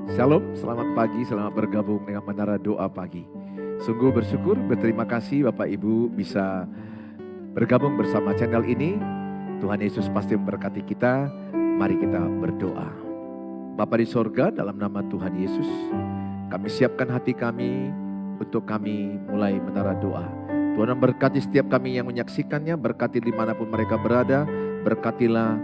Shalom, selamat pagi, selamat bergabung dengan Menara Doa Pagi. Sungguh bersyukur, berterima kasih Bapak Ibu bisa bergabung bersama channel ini. Tuhan Yesus pasti memberkati kita, mari kita berdoa. Bapa di sorga, dalam nama Tuhan Yesus, kami siapkan hati kami untuk kami mulai Menara Doa. Tuhan memberkati setiap kami yang menyaksikannya, berkati dimanapun mereka berada, berkatilah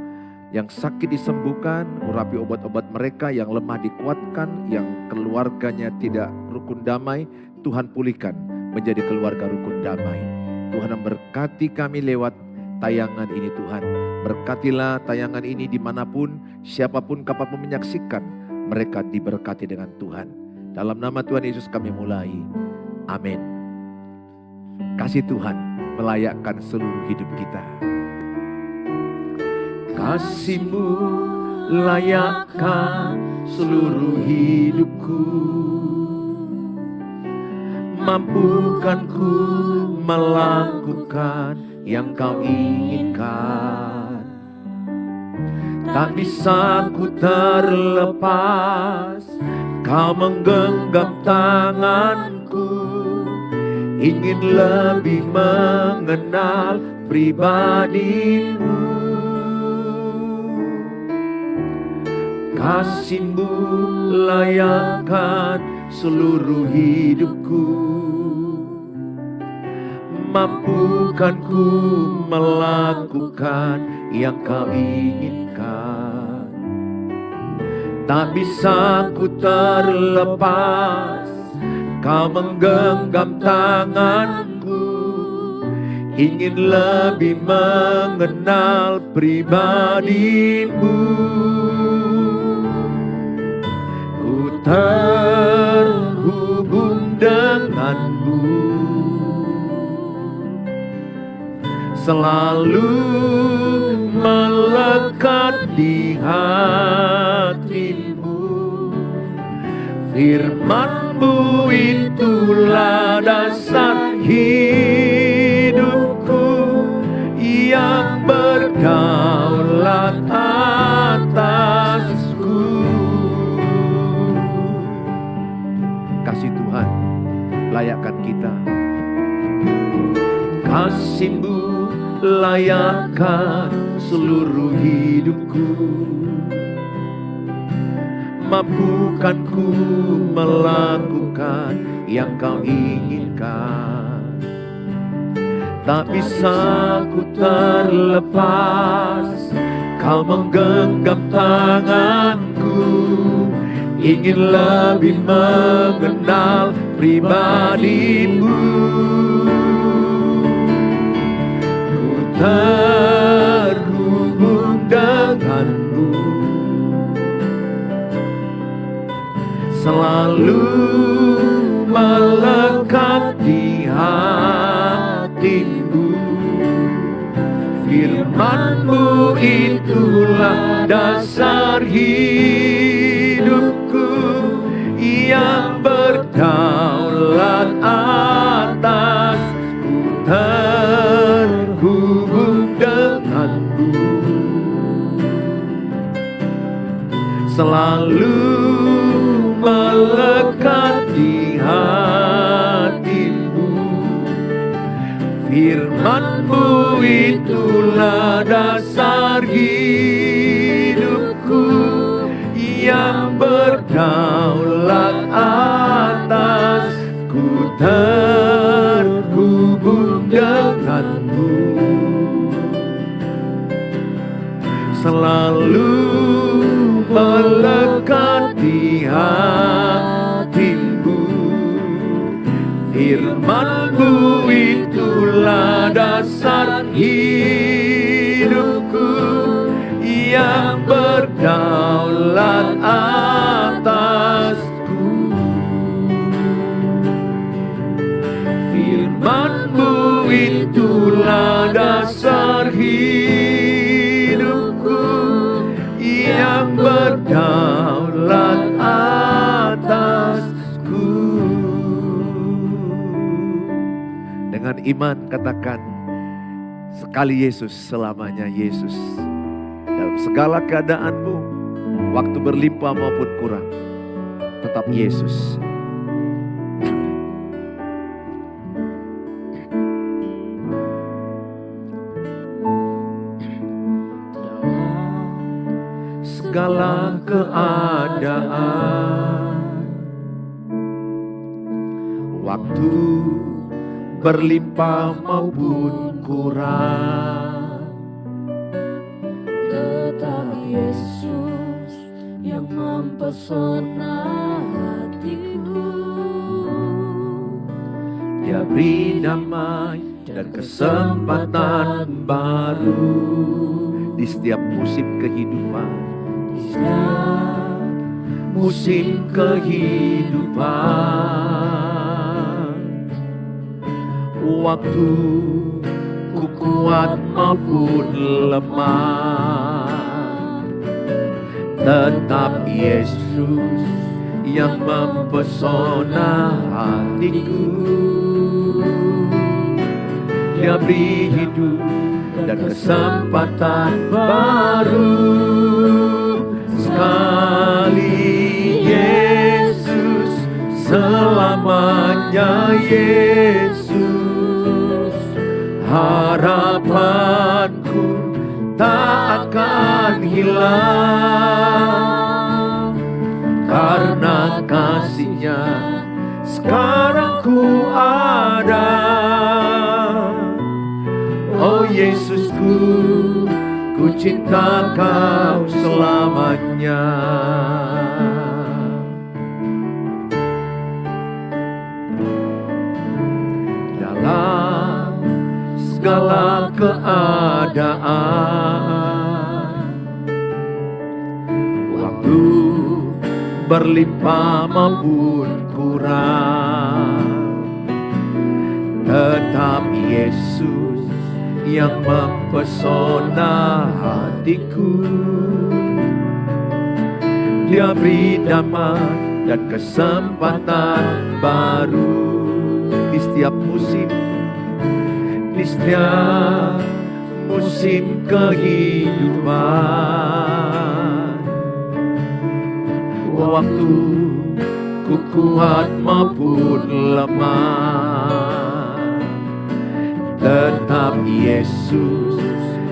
yang sakit disembuhkan, urapi obat-obat mereka, yang lemah dikuatkan, yang keluarganya tidak rukun damai, Tuhan pulihkan menjadi keluarga rukun damai. Tuhan memberkati kami lewat tayangan ini Tuhan. Berkatilah tayangan ini dimanapun, siapapun, kapanpun menyaksikan, mereka diberkati dengan Tuhan. Dalam nama Tuhan Yesus kami mulai. Amin. Kasih Tuhan melayakkan seluruh hidup kita. Kasih-Mu layakkan seluruh hidupku, mampukan ku melakukan yang Kau inginkan. Tak bisa ku terlepas, Kau menggenggam tanganku, ingin lebih mengenal pribadi-Mu. Kasih-Mu layakkan seluruh hidupku, mampukan ku melakukan yang Kau inginkan. Tak bisa ku terlepas, Kau menggenggam tanganku, ingin lebih mengenal pribadi-Mu. Terhubung denganmu, selalu melekat di hatimu. Firman-Mu itulah dasar hidupku, yang berdaulat atasku. Kasih Tuhan layakkan kita. Kasih-Mu layakkan seluruh hidupku, mampukan ku melakukan yang Kau inginkan. Tak bisa ku terlepas, Kau menggenggam tanganku, ingin lebih mengenal pribadi-Mu. Ku terhubung denganmu, selalu melekat di hatimu. Firman-Mu itulah dasar hidupku, yang berdaulat atasku. Terhubung denganmu, selalu melekat di hatimu. Firman-Mu itulah dasar hidupku, yang berdaulat atasku. Terhubung denganmu, selalu melekat di hatimu. Firman-Mu itulah dasar hidupku, yang berdaulat atasku. Firman-Mu itulah dasar hidupku, yang berdaulat atasku. Dengan iman katakan, sekali Yesus, selamanya Yesus. Dalam segala keadaanmu, waktu berlimpah maupun kurang, tetap Yesus. Segala keadaan, waktu berlimpah maupun kurang, tetap Yesus yang mempesona hatiku. Dia beri damai dan kesempatan baru di setiap musim kehidupan. Di setiap Musim kehidupan, waktu ku kuat maupun lemah, tetap Yesus yang mempesona hatiku. Dia beri hidup dan kesempatan baru. Sekali Yesus, selamanya Yesus. Harapanku tak akan hilang, karena kasih-Nya sekarang ku ada. Oh Yesusku, ku cinta Kau selamanya. Dalam segala keadaan, waktu berlimpah maupun kurang, tetap Yesus yang mempesona hatiku. Dia beri damai dan kesempatan baru di setiap musim, di setiap musim kehidupan. Waktu ku kuat maupun lemah, tetap Yesus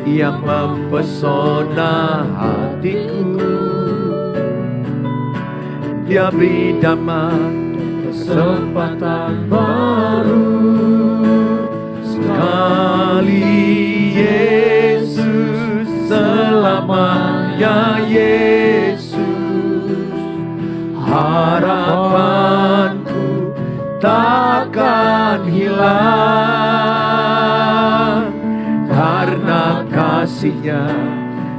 yang mempesona hatiku. Dia beri damai, kesempatan baru. Sekali Yesus, selamanya Yesus. Harapanku takkan hilang, karena kasih-Nya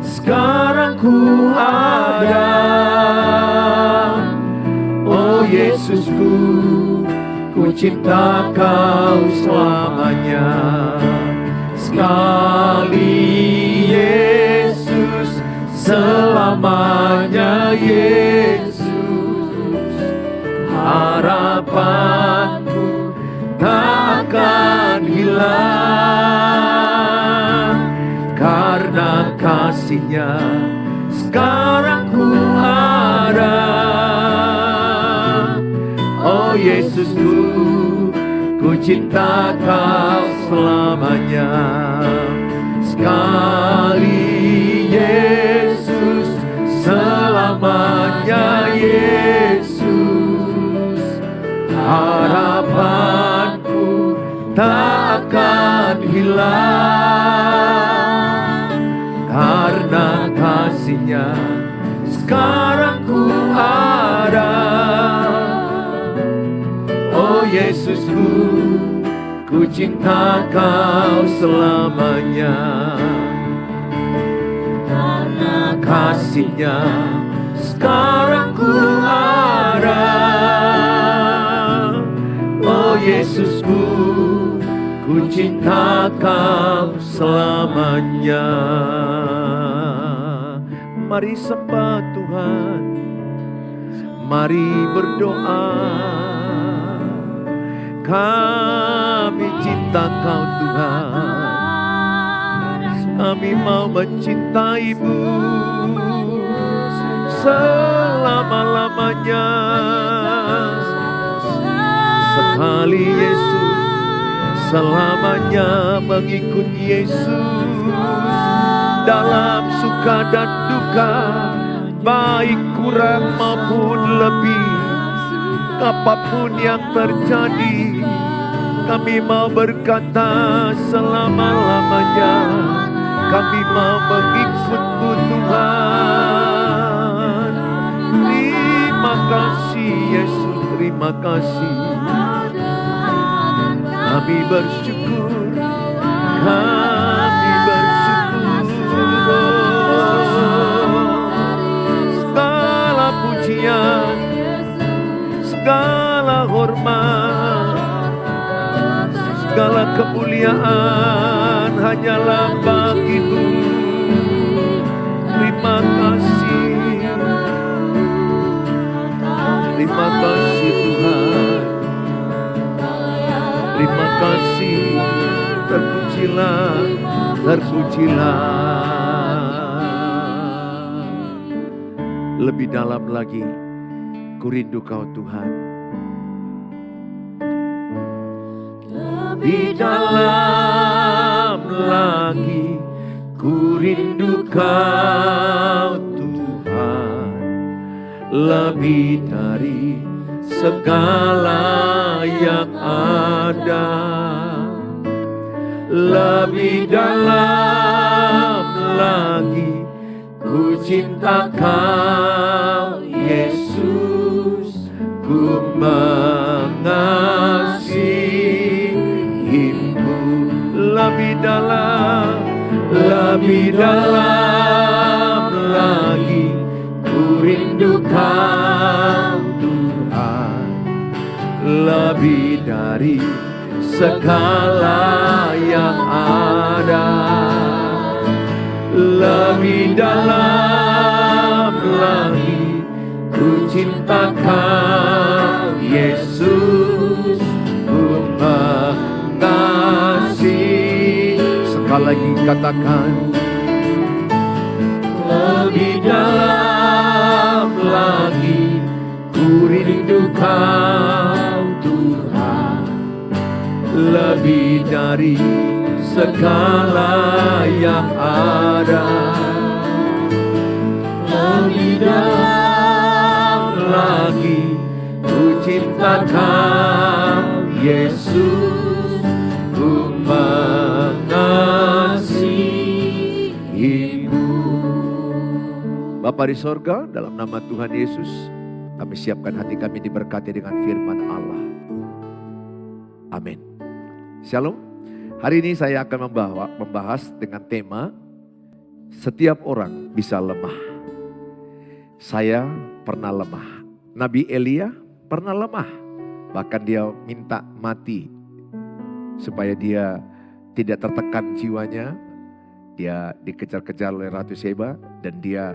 sekarang ku ada. Oh Yesusku, ku cinta Kau selamanya. Sekali Yesus, selamanya Yesus. Harapanku tak akan hilang, karena kasih-Nya sekarang ku ada. Oh Yesusku, ku cinta Kau selamanya. Sekali Yesus, selamanya Yesus. Harapanku tak akan hilang, karena kasih-Nya sekarang ku ada. Oh Yesusku, ku cinta Kau selamanya, karena kasih-Nya sekarang ku ada. Oh Yesusku, ku cinta Kau selamanya. Mari sembah Tuhan, mari berdoa. Kami cinta Kau Tuhan, kami mau mencintai-Mu selama-lamanya. sekali Yesus, selamanya mengikut Yesus. Dalam suka dan duka, baik kurang maupun lebih, apapun yang terjadi, kami mau berkata selama-lamanya, kami mau mengikut-Mu Tuhan. Terima kasih Yesus, terima kasih. Kami bersyukur, kami bersyukur. Segala pujian, segala hormat, segala kemuliaan hanyalah bagi-Mu. Terima kasih, terima kasih Tuhan. Terima kasih, terpujilah, terpujilah. Lebih dalam lagi, ku rindu Kau Tuhan. Lebih dalam lagi, ku rindu Kau Tuhan. Lebih dari segala yang ada, lebih dalam lagi, ku cinta Kau Yesus, ku mengasihi-Mu. Lebih dalam lagi, ku rindu Kau Tuhan. Lebih dari segala yang ada, lebih dalam lagi, ku cinta Kau Yesus, ku mengasihi. Sekali lagi katakan, lebih dalam lagi, ku rindu Kau Tuhan. Lebih dari segala yang ada, lebih dalam lagi, ku cinta Kau Yesus, ku mengasihi-Mu. Bapa di sorga, dalam nama Tuhan Yesus, kami siapkan hati kami diberkati dengan firman Allah. Amin. Shalom. Hari ini saya akan membahas dengan tema setiap orang bisa lemah. Saya pernah lemah. Nabi Elia pernah lemah. Bahkan dia minta mati supaya dia tidak tertekan jiwanya. Dia dikejar-kejar oleh Ratu Sheba dan dia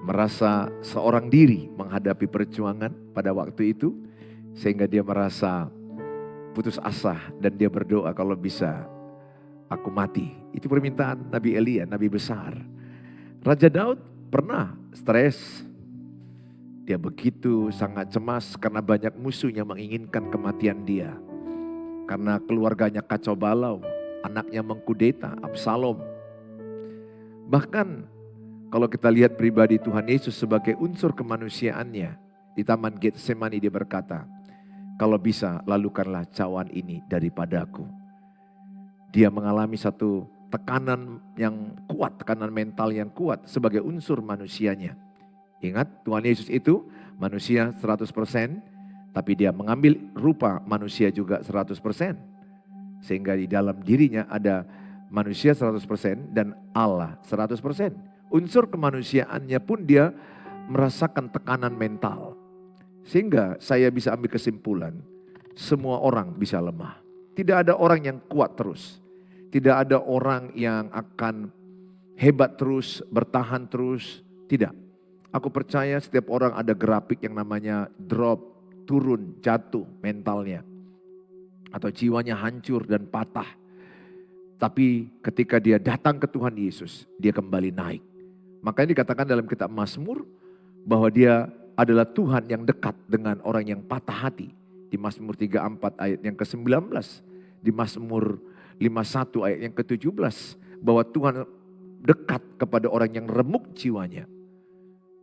merasa seorang diri menghadapi perjuangan pada waktu itu, sehingga dia merasa putus asa dan dia berdoa, kalau bisa aku mati. Itu permintaan Nabi Elia, Nabi besar. Raja Daud pernah stres. Dia begitu sangat cemas karena banyak musuh yang menginginkan kematian dia. Karena keluarganya kacau balau, anaknya mengkudeta, Absalom. Bahkan kalau kita lihat pribadi Tuhan Yesus sebagai unsur kemanusiaannya, di Taman Getsemani dia berkata, kalau bisa lalukanlah cawan ini daripadaku. Dia mengalami satu tekanan yang kuat, tekanan mental yang kuat sebagai unsur manusianya. Ingat, Tuhan Yesus itu manusia 100%, tapi dia mengambil rupa manusia juga 100%. Sehingga di dalam dirinya ada manusia 100% dan Allah 100%. Unsur kemanusiaannya pun dia merasakan tekanan mental. Sehingga saya bisa ambil kesimpulan, semua orang bisa lemah. Tidak ada orang yang kuat terus. Tidak ada orang yang akan hebat terus, bertahan terus. Tidak. Aku percaya setiap orang ada grafik yang namanya drop, turun, jatuh mentalnya. Atau jiwanya hancur dan patah. Tapi ketika dia datang ke Tuhan Yesus, dia kembali naik. Makanya dikatakan dalam kitab Mazmur bahwa dia adalah Tuhan yang dekat dengan orang yang patah hati. di Mazmur 34 ayat yang ke-19, di Mazmur 51 ayat yang ke-17, bahwa Tuhan dekat kepada orang yang remuk jiwanya.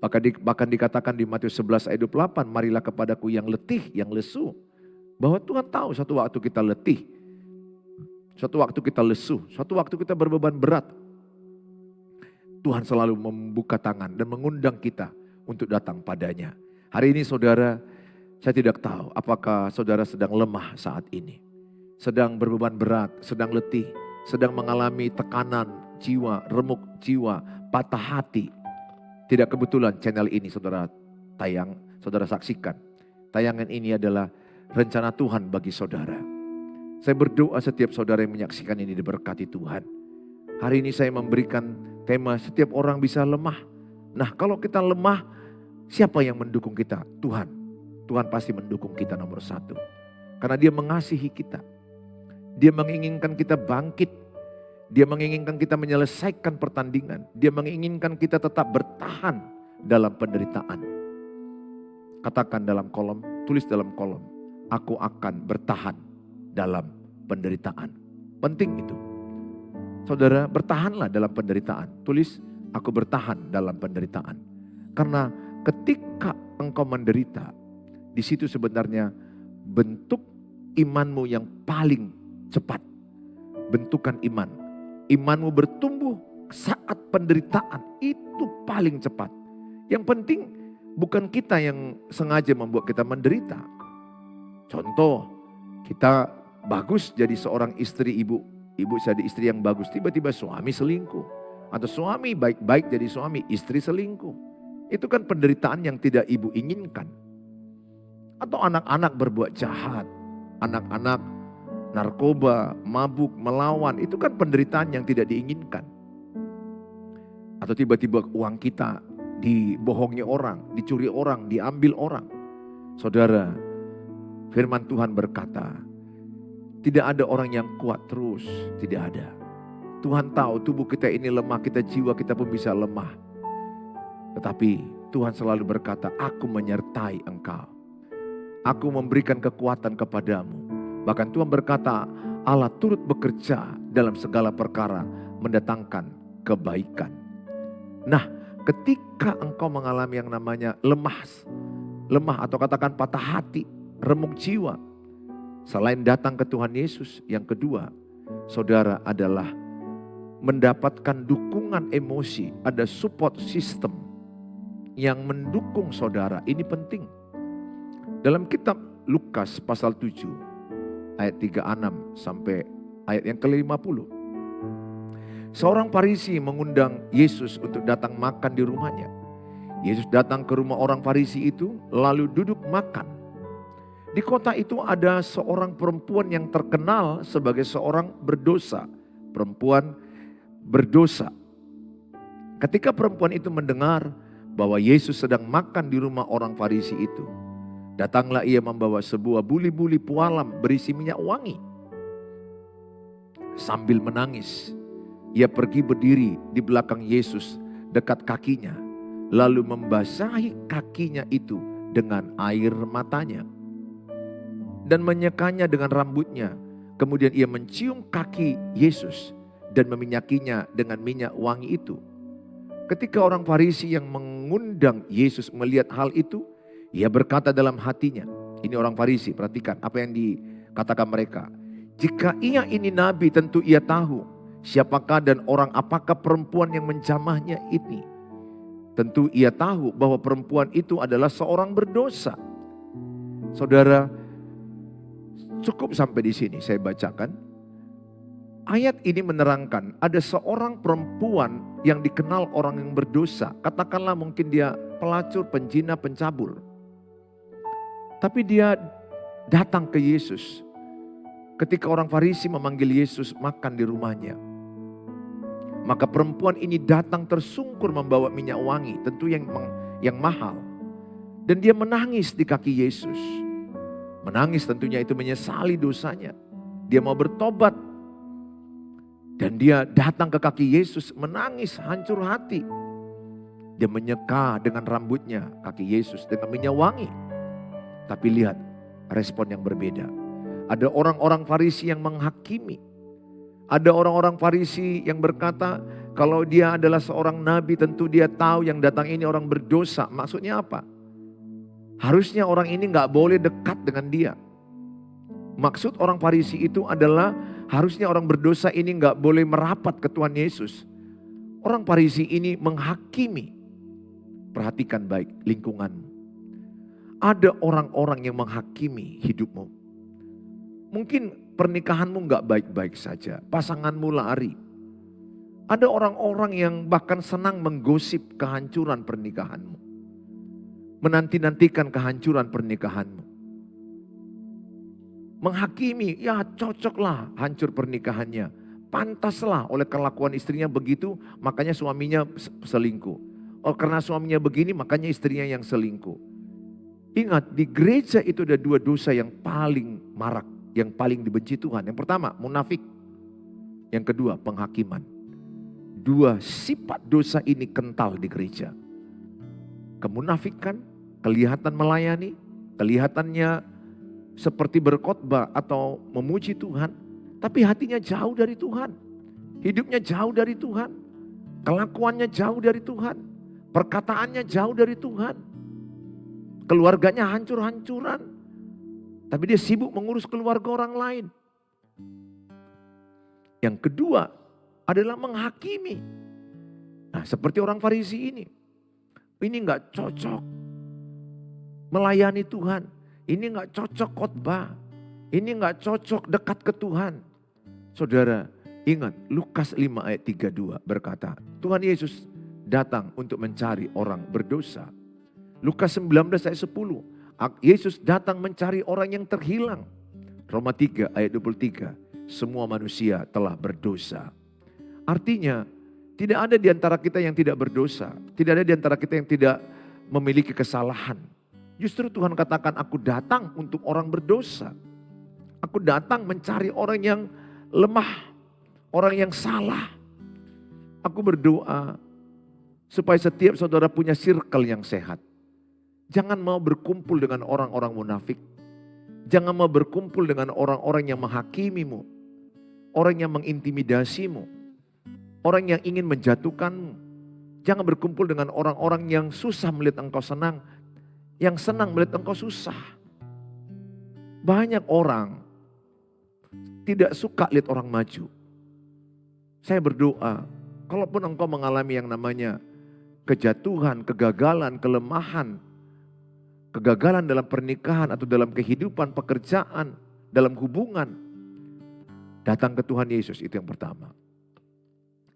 Bahkan dikatakan di Matius 11 ayat 28, marilah kepadaku yang letih, yang lesu. Bahwa Tuhan tahu suatu waktu kita letih, suatu waktu kita lesu, suatu waktu kita berbeban berat. Tuhan selalu membuka tangan dan mengundang kita untuk datang padanya. Hari ini saudara, saya tidak tahu apakah saudara sedang lemah saat ini. Sedang berbeban berat, sedang letih, sedang mengalami tekanan jiwa, remuk jiwa, patah hati. Tidak kebetulan channel ini saudara saksikan. Tayangan ini adalah rencana Tuhan bagi saudara. Saya berdoa setiap saudara yang menyaksikan ini diberkati Tuhan. Hari ini saya memberikan tema setiap orang bisa lemah. Nah, kalau kita lemah, siapa yang mendukung kita? Tuhan. Tuhan pasti mendukung kita nomor satu. Karena Dia mengasihi kita. Dia menginginkan kita bangkit. Dia menginginkan kita menyelesaikan pertandingan. Dia menginginkan kita tetap bertahan dalam penderitaan. Katakan dalam kolom, tulis dalam kolom. Aku akan bertahan dalam penderitaan. Penting itu. Saudara, bertahanlah dalam penderitaan. Tulis, aku bertahan dalam penderitaan. Karena ketika engkau menderita, di situ sebenarnya bentuk imanmu yang paling cepat. Bentukan iman. Imanmu bertumbuh saat penderitaan, itu paling cepat. Yang penting bukan kita yang sengaja membuat kita menderita. Contoh, kita bagus jadi seorang istri, ibu jadi istri yang bagus, tiba-tiba suami selingkuh. Atau suami baik-baik jadi suami, istri selingkuh. Itu kan penderitaan yang tidak ibu inginkan. Atau anak-anak berbuat jahat, anak-anak narkoba, mabuk, melawan, itu kan penderitaan yang tidak diinginkan. Atau tiba-tiba uang kita dibohongi orang, dicuri orang, diambil orang. Saudara, firman Tuhan berkata, tidak ada orang yang kuat terus, tidak ada. Tuhan tahu tubuh kita ini lemah, jiwa kita pun bisa lemah. Tetapi Tuhan selalu berkata, aku menyertai engkau. Aku memberikan kekuatan kepadamu. Bahkan Tuhan berkata, Allah turut bekerja dalam segala perkara, mendatangkan kebaikan. Nah, ketika engkau mengalami yang namanya lemah atau katakan patah hati, remuk jiwa, selain datang ke Tuhan Yesus, yang kedua, saudara adalah mendapatkan dukungan emosi, ada support system yang mendukung saudara. Ini penting. Dalam kitab Lukas pasal 7, ayat 36 sampai ayat yang ke-50. Seorang Farisi mengundang Yesus untuk datang makan di rumahnya. Yesus datang ke rumah orang Farisi itu lalu duduk makan. Di kota itu ada seorang perempuan yang terkenal sebagai seorang berdosa. Perempuan berdosa. Ketika perempuan itu mendengar bahwa Yesus sedang makan di rumah orang Farisi itu, datanglah ia membawa sebuah buli-buli pualam berisi minyak wangi. Sambil menangis, ia pergi berdiri di belakang Yesus dekat kakinya. Lalu membasahi kakinya itu dengan air matanya. Dan menyekanya dengan rambutnya. Kemudian ia mencium kaki Yesus dan meminyakinya dengan minyak wangi itu. Ketika orang Farisi yang mengundang Yesus melihat hal itu, ia berkata dalam hatinya, ini orang Farisi, perhatikan apa yang dikatakan mereka. Jika ia ini nabi, tentu ia tahu siapakah dan orang apakah perempuan yang menjamahnya ini. Tentu ia tahu bahwa perempuan itu adalah seorang berdosa. Saudara, cukup sampai di sini saya bacakan. Ayat ini menerangkan ada seorang perempuan yang dikenal orang yang berdosa. Katakanlah mungkin dia pelacur, penjina, pencabul. Tapi dia datang ke Yesus. Ketika orang Farisi memanggil Yesus makan di rumahnya. Maka perempuan ini datang tersungkur membawa minyak wangi. Tentu yang mahal. Dan dia menangis di kaki Yesus. Menangis tentunya itu menyesali dosanya. Dia mau bertobat. Dan dia datang ke kaki Yesus menangis hancur hati. Dia menyeka dengan rambutnya kaki Yesus dengan minyak wangi. Tapi lihat, respon yang berbeda. Ada orang-orang Farisi yang menghakimi. Ada orang-orang Farisi yang berkata, kalau dia adalah seorang nabi tentu dia tahu yang datang ini orang berdosa. Maksudnya apa? Harusnya orang ini gak boleh dekat dengan dia. Maksud orang Farisi itu adalah harusnya orang berdosa ini gak boleh merapat ke Tuhan Yesus. Orang Farisi ini menghakimi. Perhatikan baik lingkunganmu. Ada orang-orang yang menghakimi hidupmu. Mungkin pernikahanmu gak baik-baik saja. Pasanganmu lari. Ada orang-orang yang bahkan senang menggosip kehancuran pernikahanmu. Menanti-nantikan kehancuran pernikahanmu. Menghakimi, ya cocoklah hancur pernikahannya. Pantaslah oleh kelakuan istrinya begitu, makanya suaminya selingkuh. Oh, karena suaminya begini, makanya istrinya yang selingkuh. Ingat, di gereja itu ada dua dosa yang paling marak, yang paling dibenci Tuhan. Yang pertama, munafik. Yang kedua, penghakiman. Dua sifat dosa ini kental di gereja. Kemunafikan, kelihatan melayani, kelihatannya seperti berkhotbah atau memuji Tuhan, tapi hatinya jauh dari Tuhan. Hidupnya jauh dari Tuhan. Kelakuannya jauh dari Tuhan. Perkataannya jauh dari Tuhan. Keluarganya hancur-hancuran. Tapi dia sibuk mengurus keluarga orang lain. Yang kedua adalah menghakimi. Nah, seperti orang Farisi ini. Ini gak cocok melayani Tuhan. Ini gak cocok khotbah. Ini gak cocok dekat ke Tuhan. Saudara, ingat Lukas 5 ayat 32 berkata, Tuhan Yesus datang untuk mencari orang berdosa. Lukas 19 ayat 10, Yesus datang mencari orang yang terhilang. Roma 3 ayat 23, semua manusia telah berdosa. Artinya, tidak ada di antara kita yang tidak berdosa. Tidak ada di antara kita yang tidak memiliki kesalahan. Justru Tuhan katakan, aku datang untuk orang berdosa. Aku datang mencari orang yang lemah, orang yang salah. Aku berdoa supaya setiap saudara punya circle yang sehat. Jangan mau berkumpul dengan orang-orang munafik. Jangan mau berkumpul dengan orang-orang yang menghakimimu. Orang yang mengintimidasimu. Orang yang ingin menjatuhkanmu. Jangan berkumpul dengan orang-orang yang susah melihat engkau senang. Yang senang melihat engkau susah. Banyak orang tidak suka lihat orang maju. Saya berdoa, kalaupun engkau mengalami yang namanya kejatuhan, kegagalan, kelemahan, kegagalan dalam pernikahan atau dalam kehidupan, pekerjaan, dalam hubungan, datang ke Tuhan Yesus, itu yang pertama.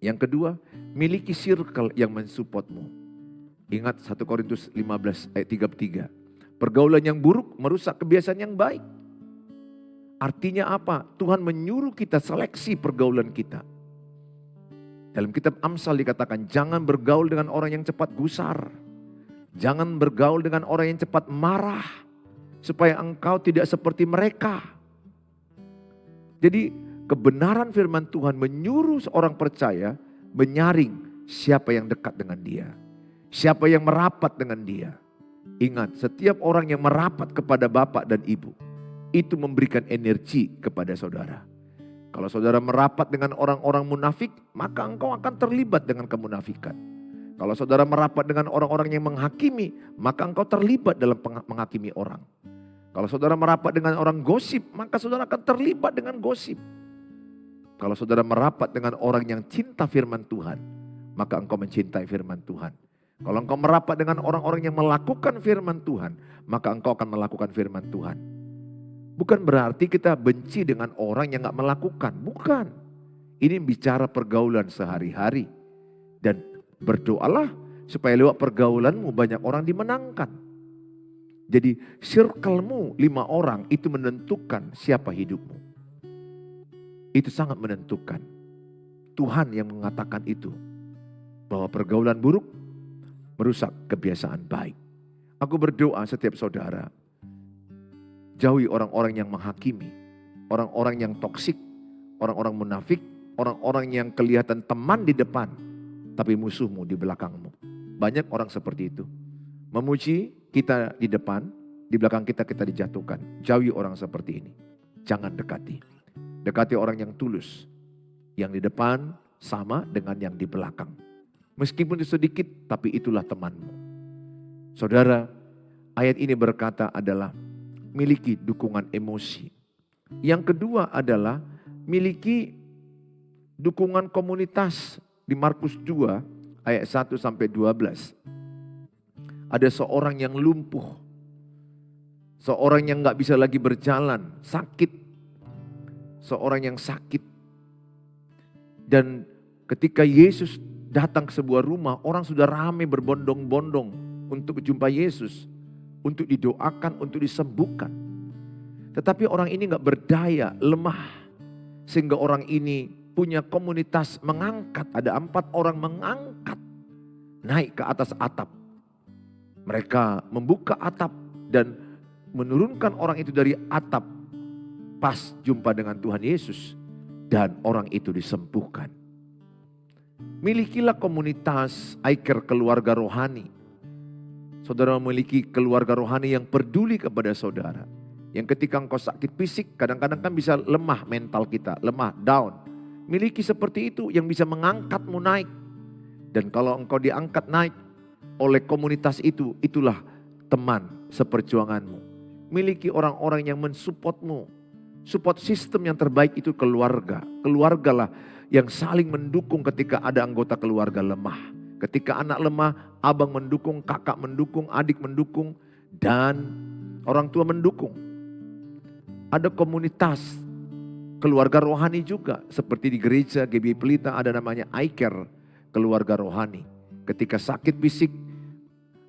Yang kedua, miliki circle yang mensupportmu. Ingat 1 Korintus 15 ayat 33. Pergaulan yang buruk merusak kebiasaan yang baik. Artinya apa? Tuhan menyuruh kita seleksi pergaulan kita. Dalam kitab Amsal dikatakan, jangan bergaul dengan orang yang cepat gusar. Jangan bergaul dengan orang yang cepat marah. Supaya engkau tidak seperti mereka. Jadi kebenaran firman Tuhan menyuruh seorang percaya menyaring siapa yang dekat dengan dia. Siapa yang merapat dengan dia. Ingat, setiap orang yang merapat kepada bapak dan ibu, itu memberikan energi kepada saudara. Kalau saudara merapat dengan orang-orang munafik, maka engkau akan terlibat dengan kemunafikan. Kalau saudara merapat dengan orang-orang yang menghakimi, maka engkau terlibat dalam menghakimi orang. Kalau saudara merapat dengan orang gosip, maka saudara akan terlibat dengan gosip. Kalau saudara merapat dengan orang yang cinta firman Tuhan, maka engkau mencintai firman Tuhan. Kalau engkau merapat dengan orang-orang yang melakukan firman Tuhan, maka engkau akan melakukan firman Tuhan. Bukan berarti kita benci dengan orang yang gak melakukan. Bukan. Ini bicara pergaulan sehari-hari. Dan berdoalah supaya lewat pergaulanmu banyak orang dimenangkan. Jadi circlemu 5 orang itu menentukan siapa hidupmu. Itu sangat menentukan. Tuhan yang mengatakan itu. Bahwa pergaulan buruk merusak kebiasaan baik. Aku berdoa setiap saudara. Jauhi orang-orang yang menghakimi, orang-orang yang toksik, orang-orang munafik, orang-orang yang kelihatan teman di depan, tapi musuhmu di belakangmu. Banyak orang seperti itu. Memuji kita di depan, di belakang kita dijatuhkan. Jauhi orang seperti ini. Jangan dekati. Dekati orang yang tulus. Yang di depan sama dengan yang di belakang. Meskipun itu sedikit, tapi itulah temanmu. Saudara, ayat ini berkata adalah miliki dukungan emosi. Yang kedua adalah miliki dukungan komunitas. Di Markus 2 ayat 1 sampai 12. Ada seorang yang lumpuh. Seorang yang gak bisa lagi berjalan, sakit. Seorang yang sakit. Dan ketika Yesus datang ke sebuah rumah, orang sudah ramai berbondong-bondong untuk jumpa Yesus. Untuk didoakan, untuk disembuhkan. Tetapi orang ini gak berdaya, lemah. Sehingga orang ini punya komunitas mengangkat. Ada 4 orang mengangkat. Naik ke atas atap. Mereka membuka atap dan menurunkan orang itu dari atap. Pas jumpa dengan Tuhan Yesus. Dan orang itu disembuhkan. Milikilah komunitas Aiker keluarga rohani. Saudara memiliki keluarga rohani yang peduli kepada saudara. Yang ketika engkau sakit fisik, kadang-kadang kan bisa lemah mental kita, lemah, down. Miliki seperti itu yang bisa mengangkatmu naik. Dan kalau engkau diangkat naik oleh komunitas itu, itulah teman seperjuanganmu. Miliki orang-orang yang mensupportmu. Support system yang terbaik itu keluarga. Keluargalah yang saling mendukung ketika ada anggota keluarga lemah. Ketika anak lemah, abang mendukung, kakak mendukung, adik mendukung, dan orang tua mendukung. Ada komunitas keluarga rohani juga. Seperti di gereja GBI Pelita ada namanya Aiker, keluarga rohani. Ketika sakit fisik,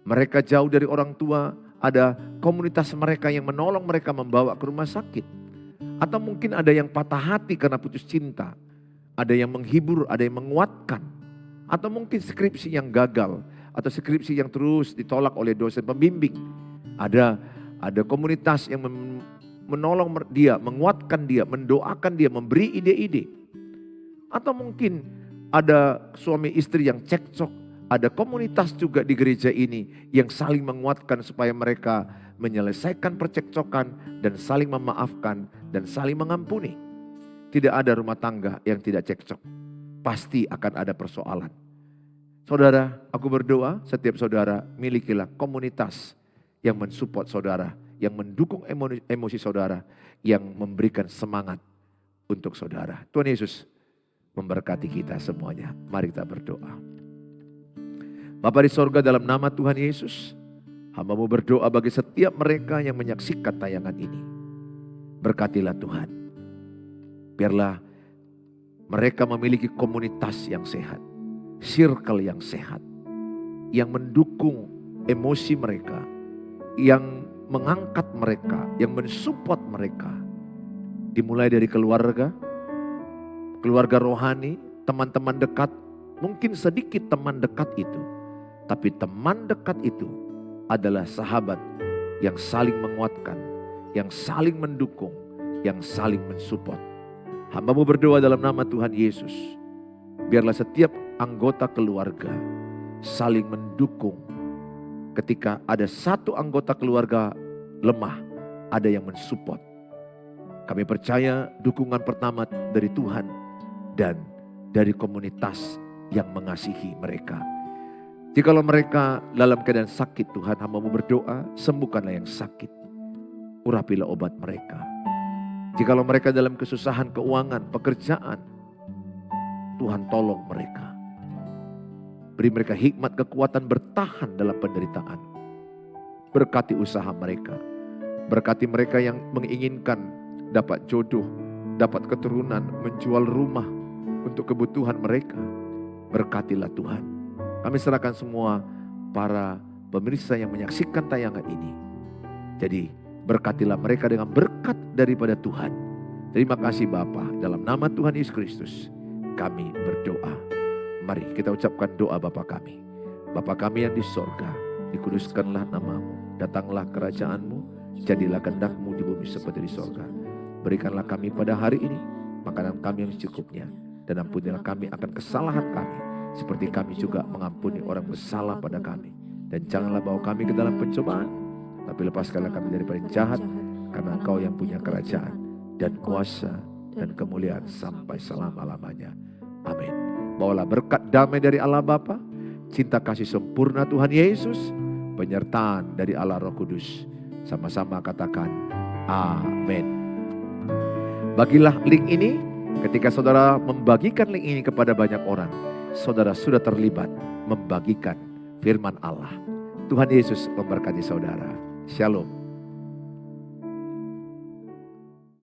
mereka jauh dari orang tua, ada komunitas mereka yang menolong mereka membawa ke rumah sakit. Atau mungkin ada yang patah hati karena putus cinta. Ada yang menghibur, ada yang menguatkan. Atau mungkin skripsi yang gagal. Atau skripsi yang terus ditolak oleh dosen pembimbing. Ada komunitas yang menolong dia, menguatkan dia, mendoakan dia, memberi ide-ide. Atau mungkin ada suami istri yang cekcok. Ada komunitas juga di gereja ini yang saling menguatkan supaya mereka menyelesaikan percekcokan dan saling memaafkan dan saling mengampuni. Tidak ada rumah tangga yang tidak cekcok. Pasti akan ada persoalan. Saudara, aku berdoa setiap saudara milikilah komunitas yang mensupport saudara, yang mendukung emosi saudara, yang memberikan semangat untuk saudara. Tuhan Yesus memberkati kita semuanya. Mari kita berdoa. Bapa di sorga, dalam nama Tuhan Yesus, hamba-Mu berdoa bagi setiap mereka yang menyaksikan tayangan ini. Berkatilah Tuhan. Biarlah mereka memiliki komunitas yang sehat. Circle yang sehat. Yang mendukung emosi mereka. Yang mengangkat mereka. Yang mensupport mereka. Dimulai dari keluarga. Keluarga rohani. Teman-teman dekat. Mungkin sedikit teman dekat itu. Tapi teman dekat itu adalah sahabat yang saling menguatkan, yang saling mendukung, yang saling mensupport. Hamba-Mu berdoa dalam nama Tuhan Yesus. Biarlah setiap anggota keluarga saling mendukung. Ketika ada satu anggota keluarga lemah, ada yang mensupport. Kami percaya dukungan pertama dari Tuhan dan dari komunitas yang mengasihi mereka. Jikalau mereka dalam keadaan sakit, Tuhan, hamba-Mu berdoa, sembuhkanlah yang sakit. Urapilah obat mereka. Jikalau mereka dalam kesusahan keuangan, pekerjaan, Tuhan tolong mereka. Beri mereka hikmat kekuatan bertahan dalam penderitaan. Berkati usaha mereka. Berkati mereka yang menginginkan dapat jodoh, dapat keturunan, menjual rumah untuk kebutuhan mereka. Berkatilah Tuhan. Kami serahkan semua para pemirsa yang menyaksikan tayangan ini. Jadi berkatilah mereka dengan berkat daripada Tuhan. Terima kasih Bapa, dalam nama Tuhan Yesus Kristus kami berdoa. Mari kita ucapkan doa Bapa kami. Bapa kami yang di sorga, dikuduskanlah nama-Mu, datanglah kerajaan-Mu, jadilah kehendak-Mu di bumi seperti di sorga. Berikanlah kami pada hari ini makanan kami yang secukupnya, dan ampunilah kami akan kesalahan kami, seperti kami juga mengampuni orang bersalah pada kami. Dan janganlah bawa kami ke dalam pencobaan, tapi lepaskanlah kami daripada yang jahat, karena Engkau yang punya kerajaan dan kuasa dan kemuliaan sampai selama-lamanya. Amin. Bawalah berkat damai dari Allah Bapa, cinta kasih sempurna Tuhan Yesus, penyertaan dari Allah Roh Kudus. Sama-sama katakan amin. Bagilah link ini. Ketika saudara membagikan link ini kepada banyak orang, saudara sudah terlibat membagikan firman Allah. Tuhan Yesus memberkati saudara. Shalom.